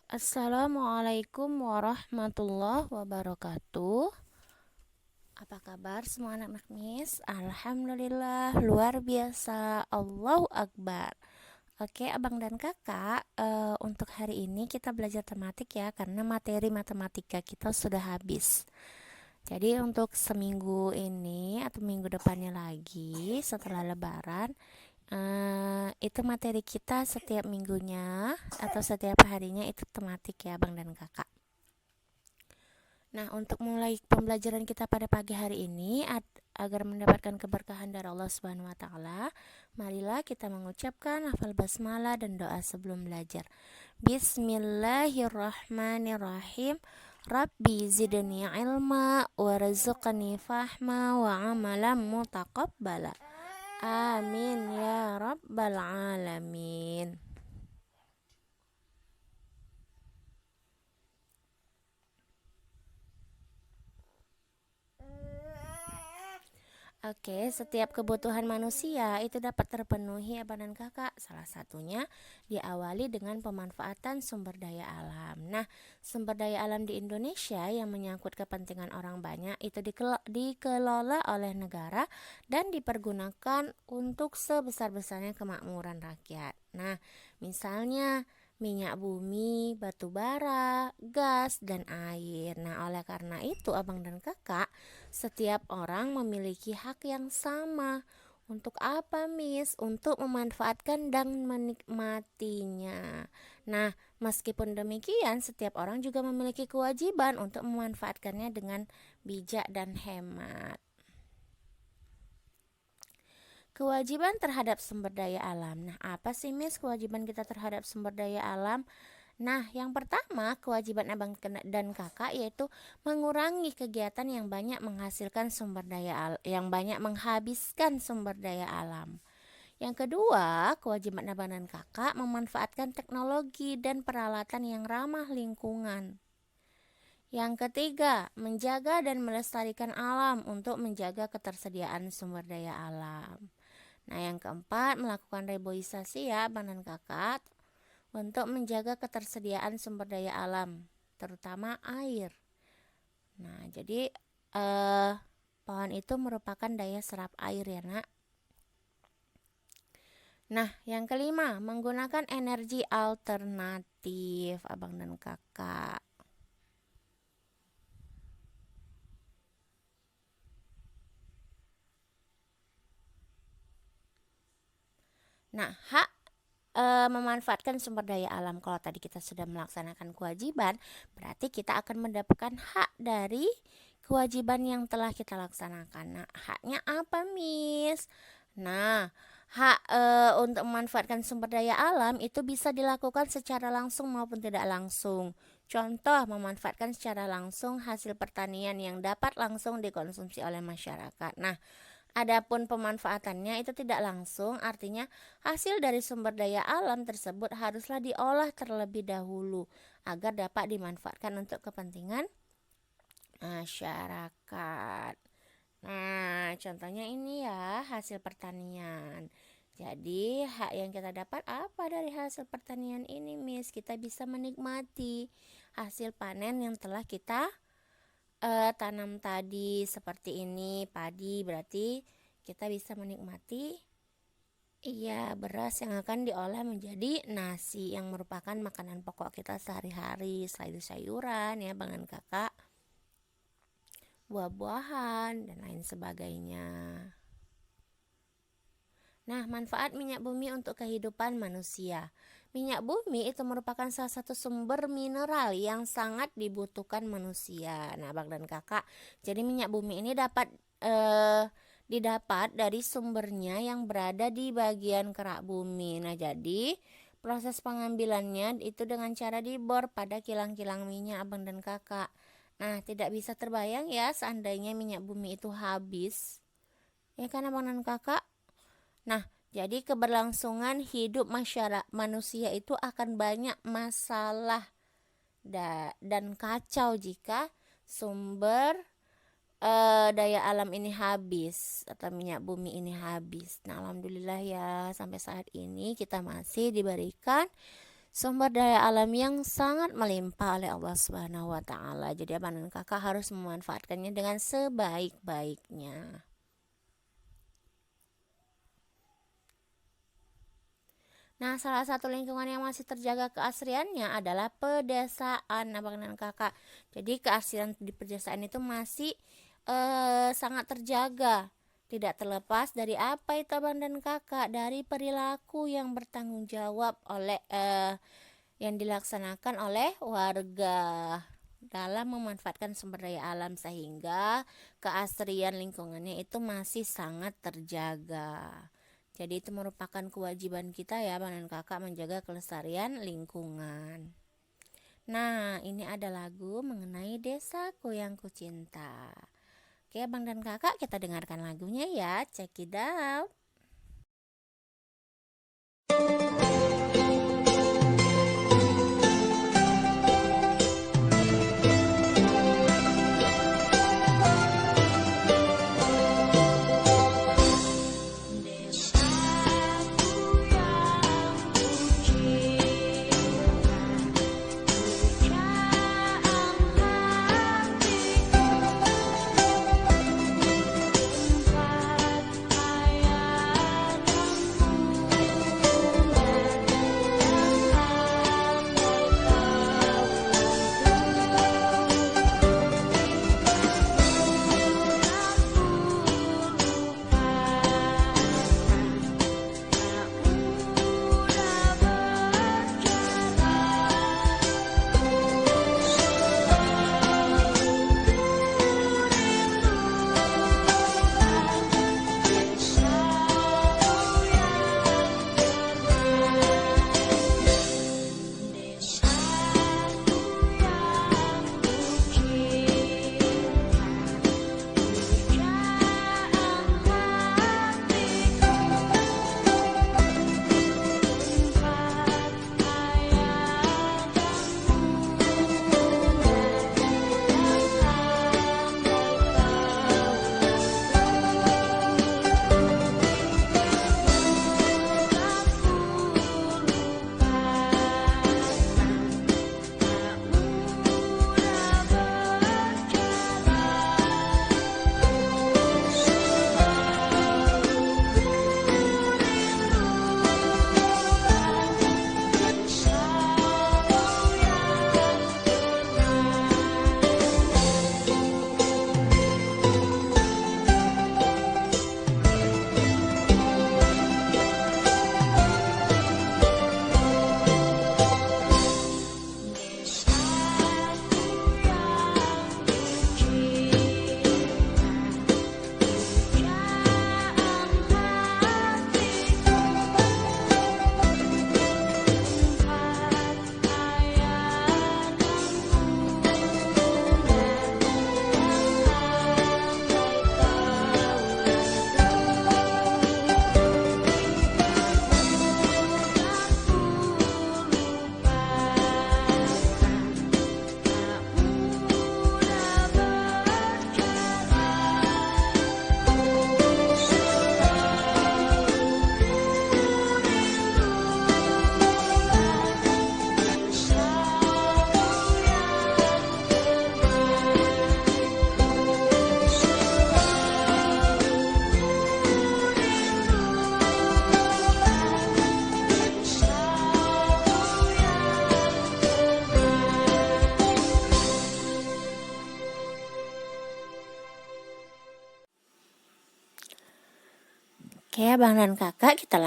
Assalamualaikum warahmatullahi wabarakatuh. Apa kabar semua anak-anak Miss? Alhamdulillah, luar biasa. Allahu Akbar. Oke, abang dan kakak, untuk hari ini kita belajar tematik ya, karena materi matematika kita sudah habis. Jadi untuk seminggu ini atau minggu depannya lagi setelah Lebaran, itu materi kita setiap minggunya atau setiap harinya itu tematik ya, abang dan kakak. Nah, untuk mulai pembelajaran kita pada pagi hari ini agar mendapatkan keberkahan dari Allah Subhanahu wa taala, marilah kita mengucapkan lafal basmalah dan doa sebelum belajar. Bismillahirrahmanirrahim. Rabbi zidni ilma warzuqni fahma wa amalan mutaqabbala. Amin ya rabbal alamin. Oke, setiap kebutuhan manusia itu dapat terpenuhi abang dan kakak. Salah satunya diawali dengan pemanfaatan sumber daya alam. Nah, sumber daya alam di Indonesia yang menyangkut kepentingan orang banyak itu dikelola oleh negara dan dipergunakan untuk sebesar-besarnya kemakmuran rakyat. Nah, misalnya minyak bumi, batu bara, gas, dan air. Nah, oleh karena itu abang dan kakak, setiap orang memiliki hak yang sama. Untuk apa, Miss? Untuk memanfaatkan dan menikmatinya. Nah, meskipun demikian, setiap orang juga memiliki kewajiban untuk memanfaatkannya dengan bijak dan hemat. Kewajiban terhadap sumber daya alam. Nah, apa sih, Miss, kewajiban kita terhadap sumber daya alam? Nah, yang pertama, kewajiban abang dan kakak yaitu mengurangi kegiatan yang banyak menghasilkan yang banyak menghabiskan sumber daya alam. Yang kedua, kewajiban abang dan kakak memanfaatkan teknologi dan peralatan yang ramah lingkungan. Yang ketiga, menjaga dan melestarikan alam untuk menjaga ketersediaan sumber daya alam. Nah, yang keempat, melakukan reboisasi ya abang dan kakak untuk menjaga ketersediaan sumber daya alam, terutama air. Nah, jadi pohon itu merupakan daya serap air ya, Nak. Nah, yang kelima, menggunakan energi alternatif, abang dan kakak. Nah, hak memanfaatkan sumber daya alam. Kalau tadi kita sudah melaksanakan kewajiban, berarti kita akan mendapatkan hak dari kewajiban yang telah kita laksanakan. Nah, haknya apa, Miss? Nah, hak untuk memanfaatkan sumber daya alam itu bisa dilakukan secara langsung maupun tidak langsung. Contoh, memanfaatkan secara langsung hasil pertanian yang dapat langsung dikonsumsi oleh masyarakat. Nah, adapun pemanfaatannya itu tidak langsung, artinya hasil dari sumber daya alam tersebut haruslah diolah terlebih dahulu agar dapat dimanfaatkan untuk kepentingan masyarakat. Nah, contohnya ini ya, hasil pertanian. Jadi, hak yang kita dapat apa dari hasil pertanian ini, Miss? Kita bisa menikmati hasil panen yang telah kita tanam tadi. Seperti ini, padi, berarti kita bisa menikmati beras yang akan diolah menjadi nasi yang merupakan makanan pokok kita sehari-hari. Selain sayuran ya, Bang dan Kakak, buah-buahan dan lain sebagainya. Nah, manfaat minyak bumi untuk kehidupan manusia. Minyak bumi itu merupakan salah satu sumber mineral yang sangat dibutuhkan manusia. Nah, Bang dan Kakak, jadi minyak bumi ini didapat dari sumbernya yang berada di bagian kerak bumi. Nah, jadi proses pengambilannya itu dengan cara dibor pada kilang-kilang minyak, Abang dan Kakak. Nah, tidak bisa terbayang ya seandainya minyak bumi itu habis. Ya kan, Abang dan Kakak? Nah, jadi keberlangsungan hidup manusia itu akan banyak masalah dan kacau jika sumber daya alam ini habis atau minyak bumi ini habis. Nah, alhamdulillah ya, sampai saat ini kita masih diberikan sumber daya alam yang sangat melimpah oleh Allah Subhanahu wa taala. Jadi abang dan kakak harus memanfaatkannya dengan sebaik-baiknya. Nah, salah satu lingkungan yang masih terjaga keasriannya adalah pedesaan, abang dan kakak. Jadi keasrian di pedesaan itu masih sangat terjaga. Tidak terlepas dari apa itu abang dan kakak, dari perilaku yang bertanggung jawab oleh yang dilaksanakan oleh warga dalam memanfaatkan sumber daya alam, sehingga keasrian lingkungannya itu masih sangat terjaga. Jadi itu merupakan kewajiban kita ya abang dan kakak, menjaga kelestarian lingkungan. Nah, ini ada lagu mengenai desaku yang kucinta. Oke abang dan kakak, kita dengarkan lagunya ya. Check it out. Oke, abang dan kakak, kita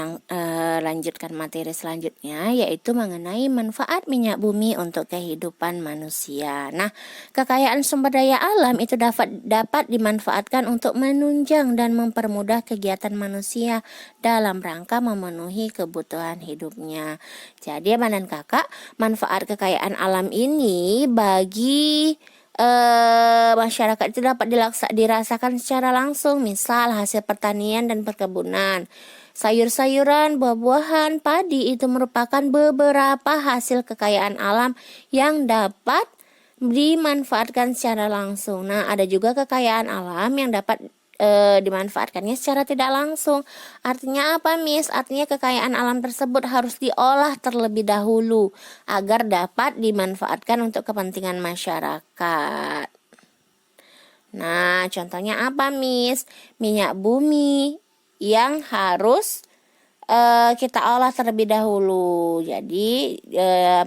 lanjutkan materi selanjutnya, yaitu mengenai manfaat minyak bumi untuk kehidupan manusia. Nah, kekayaan sumber daya alam itu dapat dimanfaatkan untuk menunjang dan mempermudah kegiatan manusia dalam rangka memenuhi kebutuhan hidupnya. Jadi, abang dan kakak, manfaat kekayaan alam ini bagi masyarakat itu dapat dirasakan secara langsung, misal hasil pertanian dan perkebunan, sayur-sayuran, buah-buahan, padi itu merupakan beberapa hasil kekayaan alam yang dapat dimanfaatkan secara langsung. Nah, ada juga kekayaan alam yang dapat dimanfaatkannya secara tidak langsung. Artinya apa, Miss? Artinya kekayaan alam tersebut harus diolah terlebih dahulu agar dapat dimanfaatkan untuk kepentingan masyarakat. Nah, contohnya apa, Miss? Minyak bumi yang harus kita olah terlebih dahulu. Jadi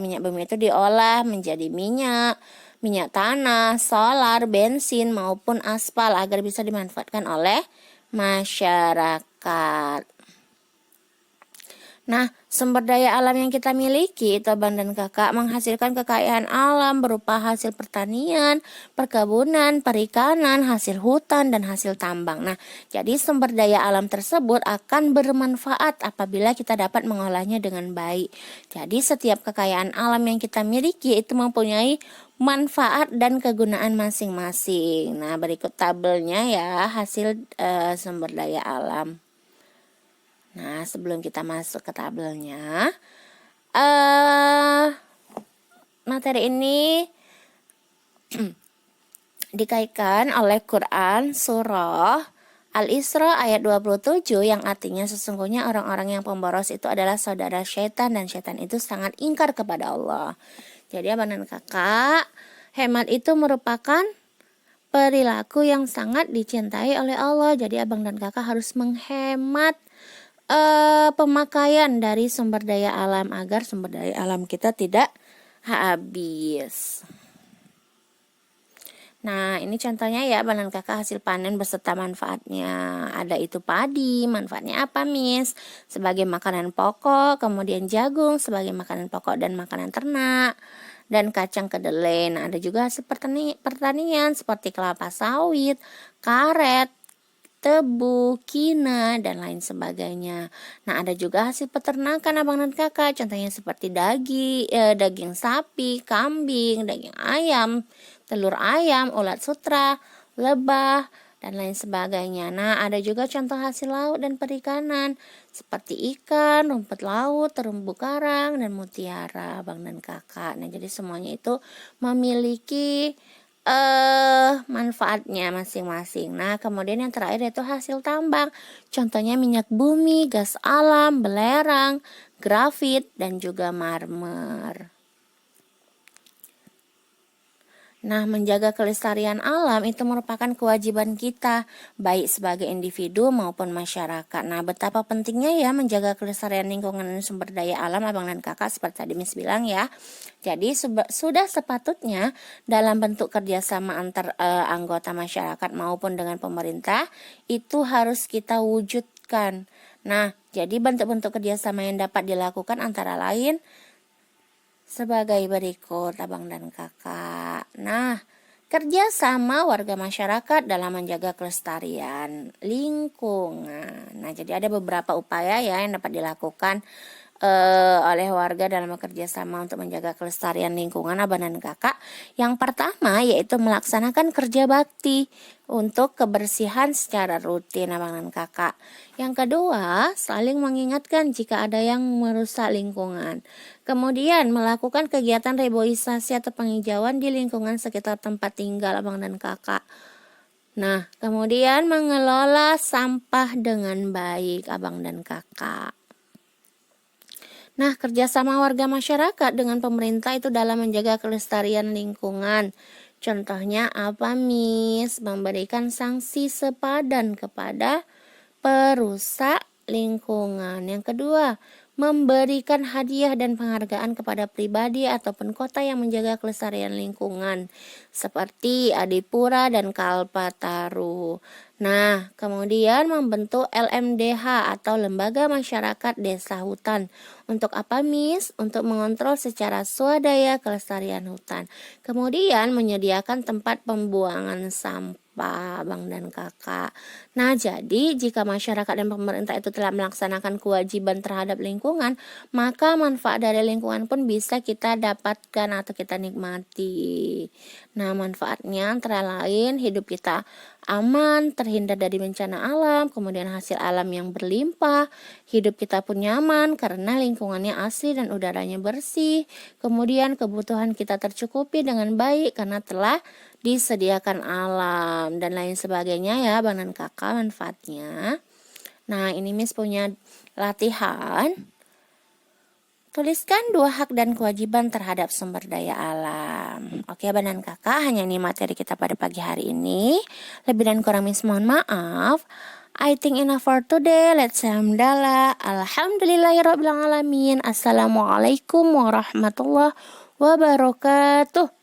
minyak bumi itu diolah menjadi minyak tanah, solar, bensin maupun aspal agar bisa dimanfaatkan oleh masyarakat. Nah, sumber daya alam yang kita miliki itu Abang dan Kakak menghasilkan kekayaan alam berupa hasil pertanian, perkebunan, perikanan, hasil hutan, dan hasil tambang. Nah, jadi sumber daya alam tersebut akan bermanfaat apabila kita dapat mengolahnya dengan baik. Jadi setiap kekayaan alam yang kita miliki itu mempunyai manfaat dan kegunaan masing-masing. Nah, berikut tabelnya ya hasil sumber daya alam. Nah, sebelum kita masuk ke tabelnya, materi ini dikaitkan oleh Quran surah Al-Isra ayat 27 yang artinya sesungguhnya orang-orang yang pemboros itu adalah saudara syaitan dan syaitan itu sangat ingkar kepada Allah. Jadi Abang dan Kakak, hemat itu merupakan perilaku yang sangat dicintai oleh Allah. Jadi Abang dan Kakak harus menghemat pemakaian dari sumber daya alam agar sumber daya alam kita tidak habis. Nah, ini contohnya ya Abang dan Kakak hasil panen beserta manfaatnya. Ada itu padi, manfaatnya apa, Miss? Sebagai makanan pokok, kemudian jagung sebagai makanan pokok dan makanan ternak, dan kacang kedelai. Nah, ada juga hasil pertanian seperti kelapa sawit, karet, tebu, kina, dan lain sebagainya. Nah, ada juga hasil peternakan Abang dan Kakak, contohnya seperti daging sapi, kambing, daging ayam, telur ayam, ulat sutra, lebah, dan lain sebagainya. Nah, ada juga contoh hasil laut dan perikanan seperti ikan, rumput laut, terumbu karang, dan mutiara Abang dan Kakak. Nah, jadi semuanya itu memiliki manfaatnya masing-masing. Nah, kemudian yang terakhir yaitu hasil tambang. Contohnya minyak bumi, gas alam, belerang, grafit, dan juga marmer. Nah, menjaga kelestarian alam itu merupakan kewajiban kita, baik sebagai individu maupun masyarakat. Nah, betapa pentingnya ya menjaga kelestarian lingkungan dan sumber daya alam Abang dan Kakak seperti tadi Miss bilang ya. Jadi, sudah sepatutnya dalam bentuk kerjasama antar anggota masyarakat maupun dengan pemerintah, itu harus kita wujudkan. Nah, jadi bentuk-bentuk kerjasama yang dapat dilakukan antara lain sebagai berikut Abang dan Kakak. Nah, kerjasama warga masyarakat dalam menjaga kelestarian lingkungan. Nah, jadi ada beberapa upaya ya yang dapat dilakukan oleh warga dalam bekerja sama untuk menjaga kelestarian lingkungan Abang dan Kakak. Yang pertama yaitu melaksanakan kerja bakti untuk kebersihan secara rutin Abang dan Kakak. Yang kedua, saling mengingatkan jika ada yang merusak lingkungan. Kemudian melakukan kegiatan reboisasi atau penghijauan di lingkungan sekitar tempat tinggal Abang dan Kakak. Nah, kemudian mengelola sampah dengan baik Abang dan Kakak. Nah, kerjasama warga masyarakat dengan pemerintah itu dalam menjaga kelestarian lingkungan. Contohnya apa, Miss? Memberikan sanksi sepadan kepada perusak lingkungan. Yang kedua, memberikan hadiah dan penghargaan kepada pribadi ataupun kota yang menjaga kelestarian lingkungan seperti Adipura dan Kalpataru. Nah, kemudian membentuk LMDH atau Lembaga Masyarakat Desa Hutan. Untuk apa, Miss? Untuk mengontrol secara swadaya kelestarian hutan. Kemudian menyediakan tempat pembuangan sampah, Abang dan Kakak. Nah, jadi jika masyarakat dan pemerintah itu telah melaksanakan kewajiban terhadap lingkungan, maka manfaat dari lingkungan pun bisa kita dapatkan atau kita nikmati. Nah, manfaatnya antara lain hidup kita aman, terhindar dari bencana alam, kemudian hasil alam yang berlimpah, hidup kita pun nyaman karena lingkungannya asri dan udaranya bersih, kemudian kebutuhan kita tercukupi dengan baik karena telah disediakan alam, dan lain sebagainya ya Bang dan Kakak manfaatnya. Nah, ini Miss punya latihan. Tuliskan 2 hak dan kewajiban terhadap sumber daya alam. Oke, Abang dan Kakak, hanya ini materi kita pada pagi hari ini. Lebih dan kurang Miss mohon maaf. I think enough for today. Let's say hamdalah. Alhamdulillahirrabbilalamin. Assalamualaikum warahmatullahi wabarakatuh.